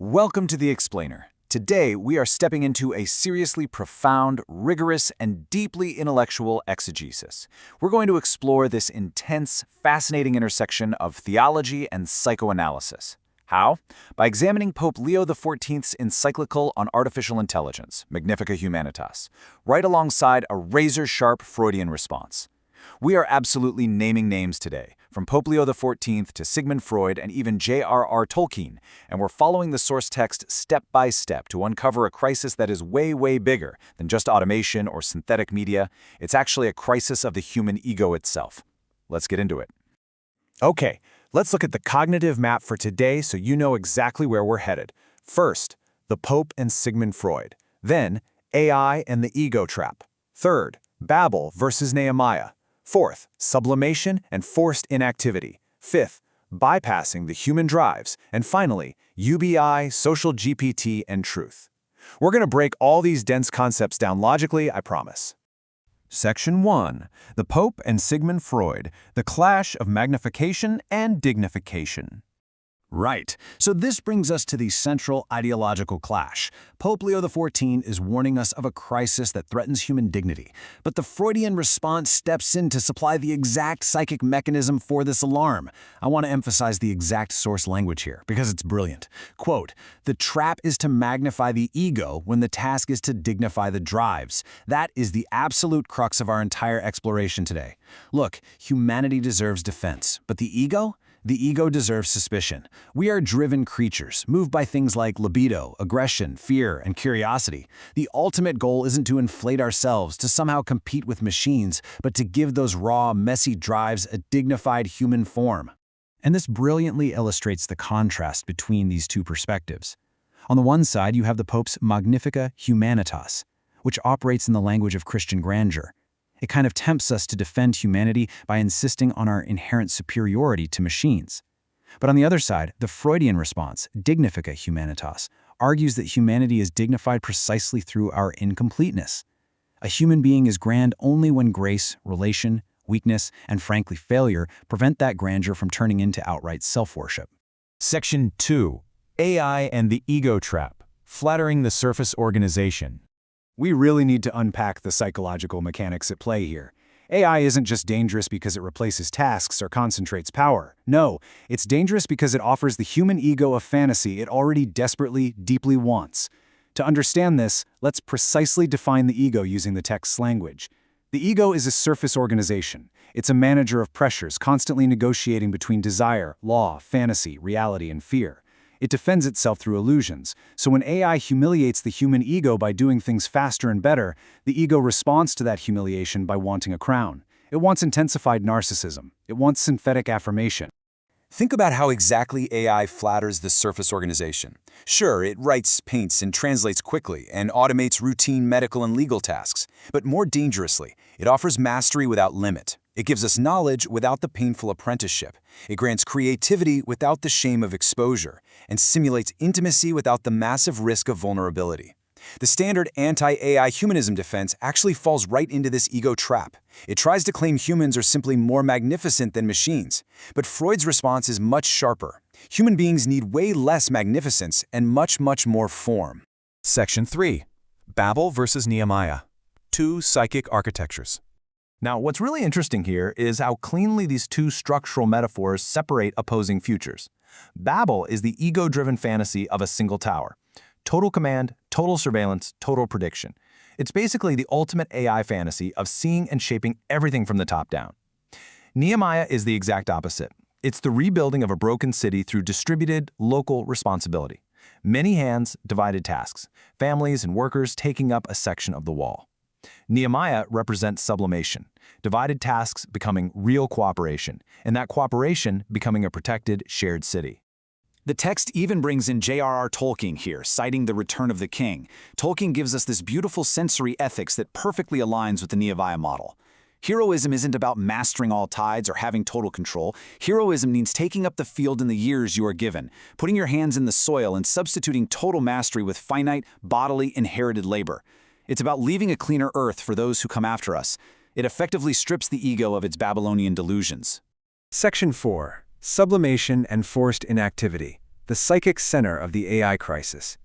Welcome to The Explainer. Today, we are stepping into a seriously profound, rigorous, and deeply intellectual exegesis. We're going to explore this intense, fascinating intersection of theology and psychoanalysis. How? By examining Pope Leo XIV's encyclical on artificial intelligence, Magnifica Humanitas, right alongside a razor-sharp Freudian response. We are absolutely naming names today, from Pope Leo XIV to Sigmund Freud and even J.R.R. Tolkien, and we're following the source text step by step to uncover a crisis that is way bigger than just automation or synthetic media. It's actually a crisis of the human ego itself. Let's get into it. Okay, let's look at the cognitive map for today so you know exactly where we're headed. First, the Pope and Sigmund Freud. Then, AI and the ego trap. Third, Babel versus Nehemiah. Fourth, sublimation and forced inactivity. Fifth, bypassing the human drives. And finally, UBI, social GPT, and truth. We're going to break all these dense concepts down logically, I promise. Section 1. The Pope and Sigmund Freud, the clash of magnification and dignification. Right. So this brings us to the central ideological clash. Pope Leo XIV is warning us of a crisis that threatens human dignity, but the Freudian response steps in to supply the exact psychic mechanism for this alarm. I want to emphasize the exact source language here, because it's brilliant. Quote, "The trap is to magnify the ego when the task is to dignify the drives. That is the absolute crux of our entire exploration today. Look, humanity deserves defense, but the ego? The ego deserves suspicion. We are driven creatures, moved by things like libido, aggression, fear, and curiosity. The ultimate goal isn't to inflate ourselves, to somehow compete with machines, but to give those raw, messy drives a dignified human form." And this brilliantly illustrates the contrast between these two perspectives. On the one side, you have the Pope's Magnifica Humanitas, which operates in the language of Christian grandeur. It kind of tempts us to defend humanity by insisting on our inherent superiority to machines. But on the other side, the Freudian response, Dignifica Humanitas, argues that humanity is dignified precisely through our incompleteness. A human being is grand only when grace, relation, weakness, and frankly failure prevent that grandeur from turning into outright self-worship. Section 2. AI and the ego trap. Flattering the surface organization. We really need to unpack the psychological mechanics at play here. AI isn't just dangerous because it replaces tasks or concentrates power. No, it's dangerous because it offers the human ego a fantasy it already desperately, deeply wants. To understand this, let's precisely define the ego using the text's language. The ego is a surface organization. It's a manager of pressures, constantly negotiating between desire, law, fantasy, reality, and fear. It defends itself through illusions. So when AI humiliates the human ego by doing things faster and better, the ego responds to that humiliation by wanting a crown. It wants intensified narcissism. It wants synthetic affirmation. Think about how exactly AI flatters the surface organization. Sure, it writes, paints, and translates quickly, and automates routine medical and legal tasks. But more dangerously, it offers mastery without limit. It gives us knowledge without the painful apprenticeship. It grants creativity without the shame of exposure, and simulates intimacy without the massive risk of vulnerability. The standard anti-AI humanism defense actually falls right into this ego trap. It tries to claim humans are simply more magnificent than machines. But Freud's response is much sharper. Human beings need way less magnificence and much more form. Section 3. Babel versus Nehemiah. Two psychic architectures. Now, what's really interesting here is how cleanly these two structural metaphors separate opposing futures. Babel is the ego-driven fantasy of a single tower. Total command, total surveillance, total prediction. It's basically the ultimate AI fantasy of seeing and shaping everything from the top down. Nehemiah is the exact opposite. It's the rebuilding of a broken city through distributed, local responsibility. Many hands, divided tasks, families and workers taking up a section of the wall. Nehemiah represents sublimation, divided tasks becoming real cooperation, and that cooperation becoming a protected, shared city. The text even brings in J.R.R. Tolkien here, citing The Return of the King. Tolkien gives us this beautiful sensory ethics that perfectly aligns with the Nehemiah model. Heroism isn't about mastering all tides or having total control. Heroism means taking up the field in the years you are given, putting your hands in the soil and substituting total mastery with finite, bodily, inherited labor. It's about leaving a cleaner earth for those who come after us. It effectively strips the ego of its Babylonian delusions. Section 4. Sublimation and forced inactivity. the psychic center of the AI crisis.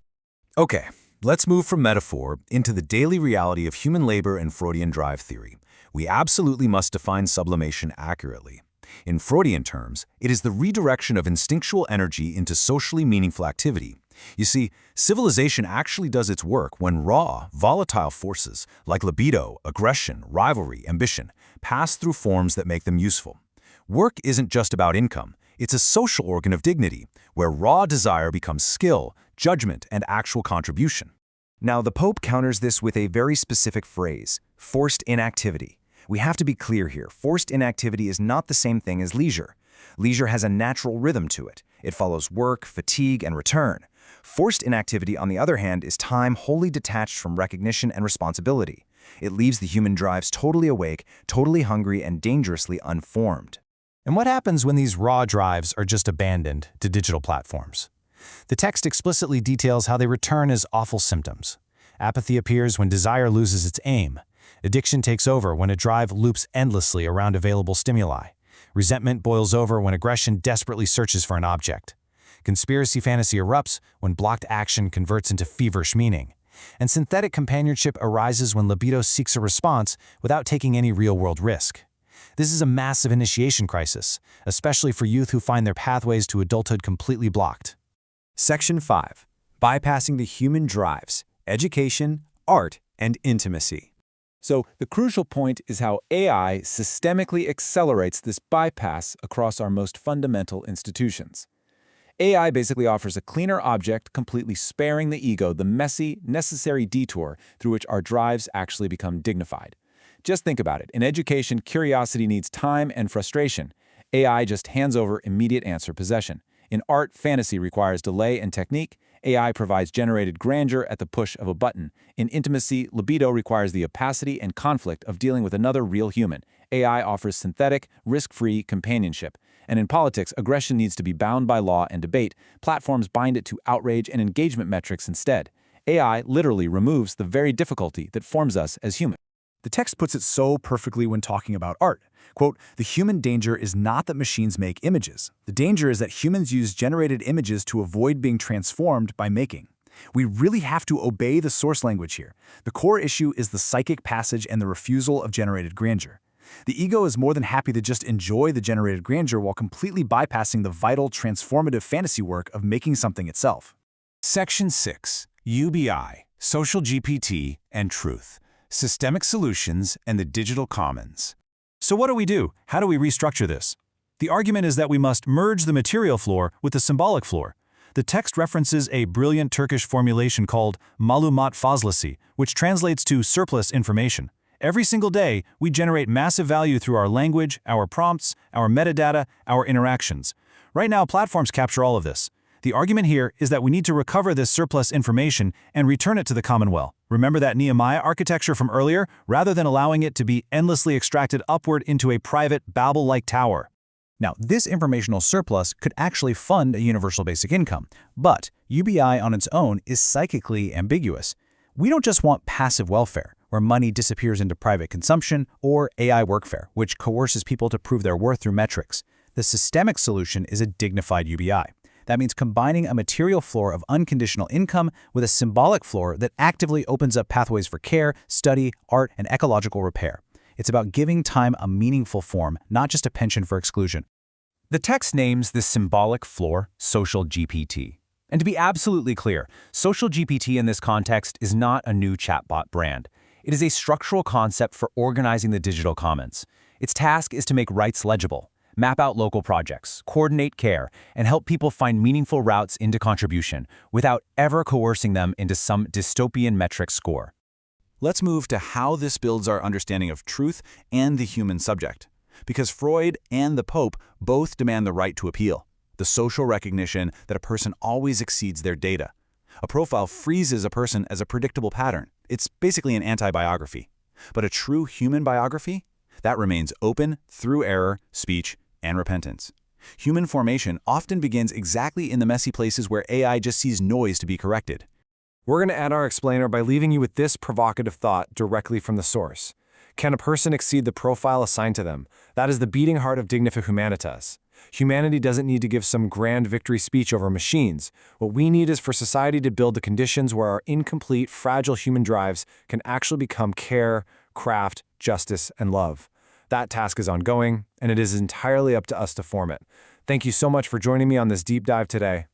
Okay, let's move from metaphor into the daily reality of human labor and Freudian drive theory. We absolutely must define sublimation accurately. In Freudian terms, it is the redirection of instinctual energy into socially meaningful activity. You see, civilization actually does its work when raw, volatile forces like libido, aggression, rivalry, ambition pass through forms that make them useful. Work isn't just about income, it's a social organ of dignity, where raw desire becomes skill, judgment, and actual contribution. Now, the Pope counters this with a very specific phrase, forced inactivity. We have to be clear here, forced inactivity is not the same thing as leisure. Leisure has a natural rhythm to it. It follows work, fatigue, and return. Forced inactivity, on the other hand, is time wholly detached from recognition and responsibility. It leaves the human drives totally awake, totally hungry, and dangerously unformed. And what happens when these raw drives are just abandoned to digital platforms? The text explicitly details how they return as awful symptoms. Apathy appears when desire loses its aim. Addiction takes over when a drive loops endlessly around available stimuli. Resentment boils over when aggression desperately searches for an object. Conspiracy fantasy erupts when blocked action converts into feverish meaning. And synthetic companionship arises when libido seeks a response without taking any real-world risk. This is a massive initiation crisis, especially for youth who find their pathways to adulthood completely blocked. Section 5. Bypassing the human drives, education, art, and intimacy. So, the crucial point is how AI systemically accelerates this bypass across our most fundamental institutions. AI basically offers a cleaner object, completely sparing the ego the messy, necessary detour through which our drives actually become dignified. Just think about it. In education, curiosity needs time and frustration. AI just hands over immediate answer possession. In art, fantasy requires delay and technique. AI provides generated grandeur at the push of a button. In intimacy, libido requires the opacity and conflict of dealing with another real human. AI offers synthetic, risk-free companionship. And in politics, aggression needs to be bound by law and debate. Platforms bind it to outrage and engagement metrics instead. AI literally removes the very difficulty that forms us as humans. The text puts it so perfectly when talking about art. Quote, "The human danger is not that machines make images. The danger is that humans use generated images to avoid being transformed by making." We really have to obey the source language here. The core issue is the psychic passage and the refusal of generated grandeur. The ego is more than happy to just enjoy the generated grandeur while completely bypassing the vital, transformative fantasy work of making something itself. Section 6. UBI, Social GPT, and Truth. Systemic Solutions and the Digital Commons. So what do? How do we restructure this? The argument is that we must merge the material floor with the symbolic floor. The text references a brilliant Turkish formulation called malumat fazlası, which translates to surplus information. Every single day, we generate massive value through our language, our prompts, our metadata, our interactions. Right now, platforms capture all of this. The argument here is that we need to recover this surplus information and return it to the commonwealth. Remember that Nehemiah architecture from earlier, rather than allowing it to be endlessly extracted upward into a private, Babel-like tower. Now, this informational surplus could actually fund a universal basic income, but UBI on its own is psychically ambiguous. We don't just want passive welfare, where money disappears into private consumption, or AI workfare, which coerces people to prove their worth through metrics. The systemic solution is a dignified UBI. That means combining a material floor of unconditional income with a symbolic floor that actively opens up pathways for care, study, art, and ecological repair. It's about giving time a meaningful form, not just a penchant for exclusion. The text names this symbolic floor Social GPT. And to be absolutely clear, Social GPT in this context is not a new chatbot brand. It is a structural concept for organizing the digital commons. Its task is to make rights legible, map out local projects, coordinate care, and help people find meaningful routes into contribution without ever coercing them into some dystopian metric score. Let's move to how this builds our understanding of truth and the human subject. Because Freud and the Pope both demand the right to appeal, the social recognition that a person always exceeds their data. A profile freezes a person as a predictable pattern. It's basically an anti-biography. But a true human biography? That remains open through error, speech, and repentance. Human formation often begins exactly in the messy places where AI just sees noise to be corrected. We're going to add our explainer by leaving you with this provocative thought directly from the source. Can a person exceed the profile assigned to them? That is the beating heart of Dignifica Humanitas. Humanity doesn't need to give some grand victory speech over machines. What we need is for society to build the conditions where our incomplete, fragile human drives can actually become care, craft, justice, and love. That task is ongoing, and it is entirely up to us to form it. Thank you so much for joining me on this deep dive today.